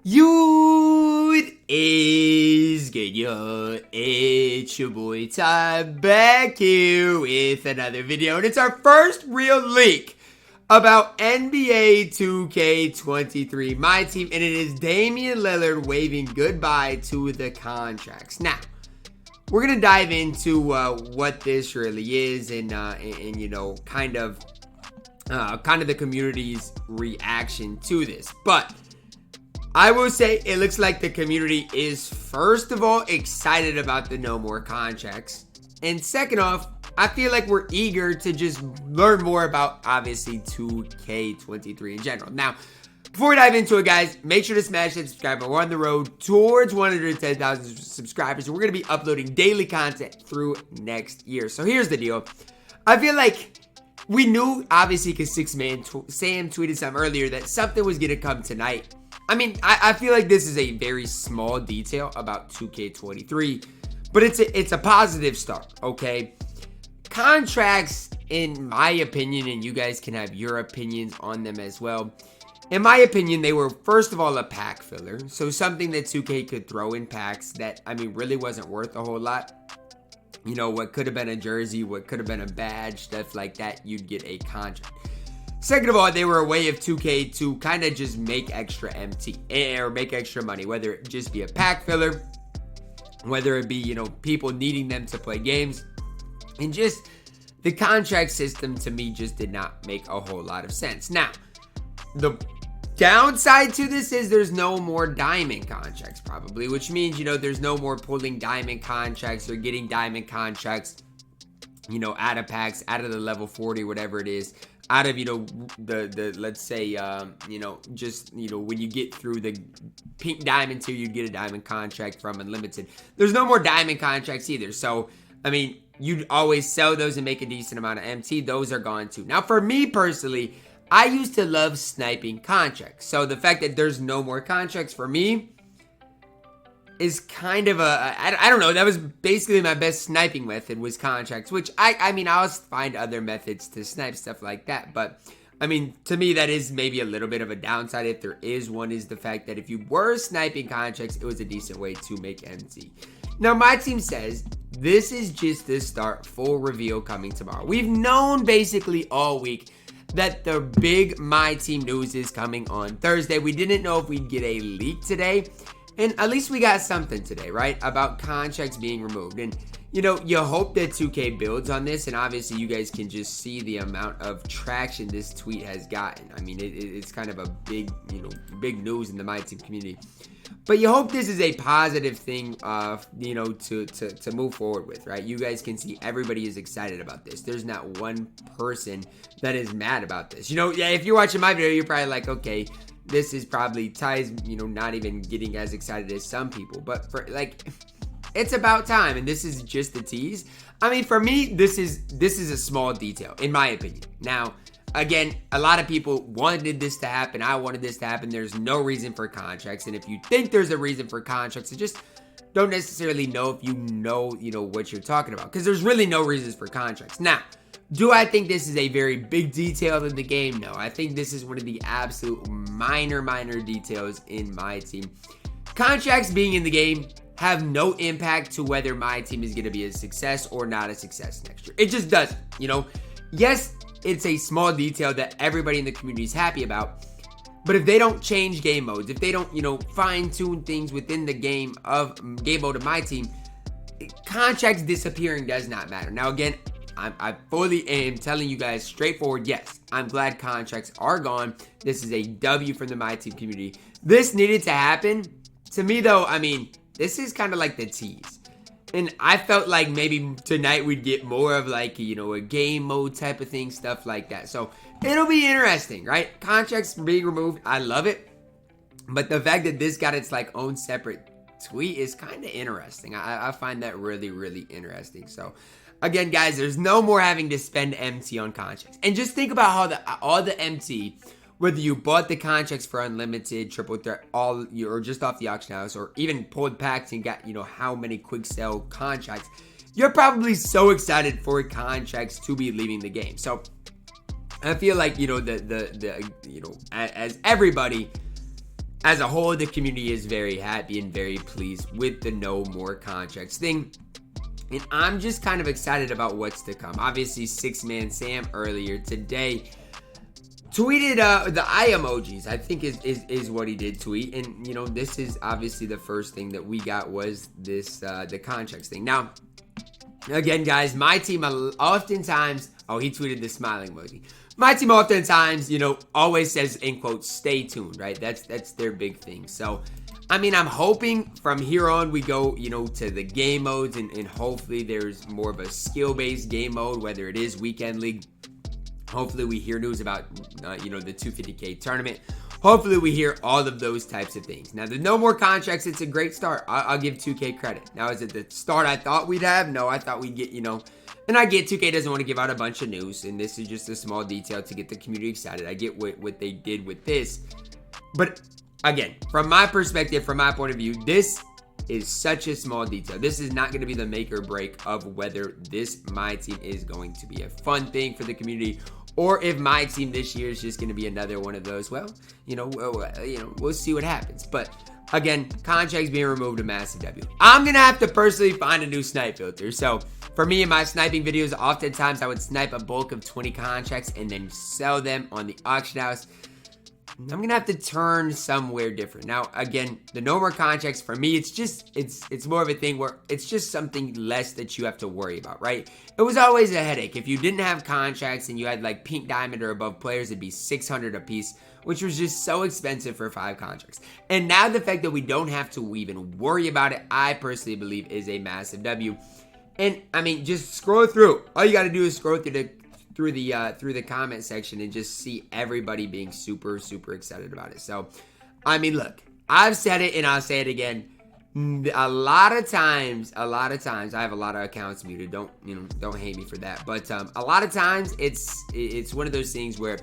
It is good, yo. It's your boy Ty back here with another video, and it's our first real leak about NBA 2K23 MyTEAM, and it is Damian Lillard waving goodbye to the contracts. Now, we're gonna dive into what this really is, and you know, kind of the community's reaction to this, but I will say it looks like the community is, first of all, excited about the no more contracts. And second off, I feel like we're eager to just learn more about, obviously, 2K23 in general. Now, before we dive into it, guys, make sure to smash that subscribe button. We're on the road towards 110,000 subscribers. We're going to be uploading daily content through next year. So here's the deal. I feel like we knew, obviously, because Sam tweeted something earlier, that something was going to come tonight. I mean, I feel like this is a very small detail about 2K23, but it's a positive start, okay? Contracts, in my opinion, and you guys can have your opinions on them as well. In my opinion, they were, first of all, a pack filler. So something that 2K could throw in packs that, I mean, really wasn't worth a whole lot. You know, what could have been a jersey, what could have been a badge, stuff like that, you'd get a contract. Second of all, they were a way of 2K to kind of just make extra MT or make extra money, whether it just be a pack filler, whether it be, you know, people needing them to play games, and just the contract system to me just did not make a whole lot of sense. Now, the downside to this is there's no more diamond contracts probably, which means, you know, there's no more pulling diamond contracts or getting diamond contracts, you know, out of packs, out of the level 40, whatever it is. Out of, you know, the let's say, you know, just, you know, when you get through the pink diamond tier, you get a diamond contract from Unlimited. There's no more diamond contracts either. So, I mean, you'd always sell those and make a decent amount of MT. Those are gone too. Now, for me personally, I used to love sniping contracts. So, the fact that there's no more contracts for me is kind of I don't know, that was basically my best sniping method was contracts, which I mean, I'll find other methods to snipe, stuff like that, but I mean, to me, that is maybe a little bit of a downside if there is one, is the fact that if you were sniping contracts, it was a decent way to make MT. Now, my team says this is just the start, full reveal coming tomorrow. We've known basically all week that the big MyTEAM news is coming on Thursday. We didn't know if we'd get a leak today, and at least we got something today, right? About contracts being removed. And, you know, you hope that 2K builds on this. And obviously, you guys can just see the amount of traction this tweet has gotten. I mean, it's kind of a big, you know, big news in the MyTEAM community. But you hope this is a positive thing, you know, to move forward with, right? You guys can see everybody is excited about this. There's not one person that is mad about this. You know, yeah, if you're watching my video, you're probably like, okay, this is probably Ty's, you know, not even getting as excited as some people. But for, like, it's about time, and this is just a tease. I mean, for me, this is a small detail, in my opinion. Now, again, a lot of people wanted this to happen. I wanted this to happen. There's no reason for contracts. And if you think there's a reason for contracts, you just don't necessarily know if you know what you're talking about. Because there's really no reasons for contracts. Now, do I think this is a very big detail in the game? No. I think this is one of the absolute minor details in MyTEAM. Contracts being in the game have no impact to whether MyTEAM is going to be a success or not a success next year. It just doesn't, you know. Yes, it's a small detail that everybody in the community is happy about. But if they don't change game modes, if they don't, you know, fine-tune things within the game mode of MyTEAM, contracts disappearing does not matter. Now, again, I fully am telling you guys straightforward, yes, I'm glad contracts are gone. This is a W from the MyTEAM community. This needed to happen. To me, though, I mean, this is kind of like the tease. And I felt like maybe tonight we'd get more of like, you know, a game mode type of thing, stuff like that. So it'll be interesting, right? Contracts being removed, I love it. But the fact that this got its like own separate tweet is kind of interesting. I find that really interesting. So again, guys, there's no more having to spend MT on contracts. And just think about how all the MT, whether you bought the contracts for Unlimited, Triple Threat, or just off the auction house, or even pulled packs and got, you know, how many quick sale contracts, you're probably so excited for contracts to be leaving the game. So I feel like, you know, you know, as everybody, as a whole, the community is very happy and very pleased with the no more contracts thing. And I'm just kind of excited about what's to come. Obviously, 6-Man Sam earlier today tweeted the eye emojis, I think is what he did tweet. And, you know, this is obviously the first thing that we got was this, the contracts thing. Now, again, guys, my team oftentimes, oh, he tweeted the smiling emoji. My team oftentimes, you know, always says, in quotes, stay tuned, right? That's their big thing. So, I mean, I'm hoping from here on we go, you know, to the game modes and hopefully there's more of a skill-based game mode, whether it is Weekend League. Hopefully we hear news about, you know, the 250K tournament. Hopefully we hear all of those types of things. Now, the no more contracts, it's a great start. I'll give 2K credit. Now, is it the start I thought we'd have? No, I thought we'd get, you know, and I get 2K doesn't want to give out a bunch of news, and this is just a small detail to get the community excited. I get what they did with this. But, again, from my perspective, from my point of view, this is such a small detail. This is not going to be the make or break of whether this My Team is going to be a fun thing for the community, or if My Team this year is just going to be another one of those, well, we'll see what happens. But again, contracts being removed, a massive W. I'm going to have to personally find a new snipe filter. So for me in my sniping videos, oftentimes I would snipe a bulk of 20 contracts and then sell them on the auction house. I'm going to have to turn somewhere different. Now, again, the no more contracts, for me, it's more of a thing where it's just something less that you have to worry about, right? It was always a headache. If you didn't have contracts and you had like pink diamond or above players, it'd be $600 a piece, which was just so expensive for 5 contracts. And now the fact that we don't have to even worry about it, I personally believe is a massive W. And I mean, just scroll through. All you got to do is scroll through the comment section and just see everybody being super excited about it. So, I mean, look, I've said it and I'll say it again. A lot of times, I have a lot of accounts muted. Don't hate me for that. But a lot of times, it's one of those things where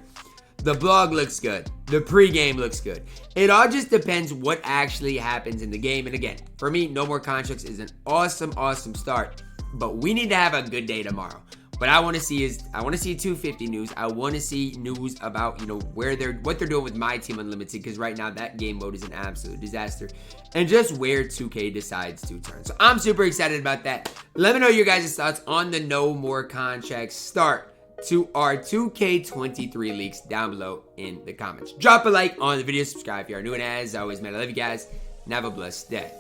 the blog looks good, the pregame looks good. It all just depends what actually happens in the game. And again, for me, no more contracts is an awesome start. But we need to have a good day tomorrow. What I want to see 250 news. I want to see news about, you know, what they're doing with My Team Unlimited, because right now that game mode is an absolute disaster. And just where 2K decides to turn. So I'm super excited about that. Let me know your guys' thoughts on the no more contracts start to our 2K23 leaks down below in the comments. Drop a like on the video, subscribe if you are new, and as always, man, I love you guys and have a blessed day.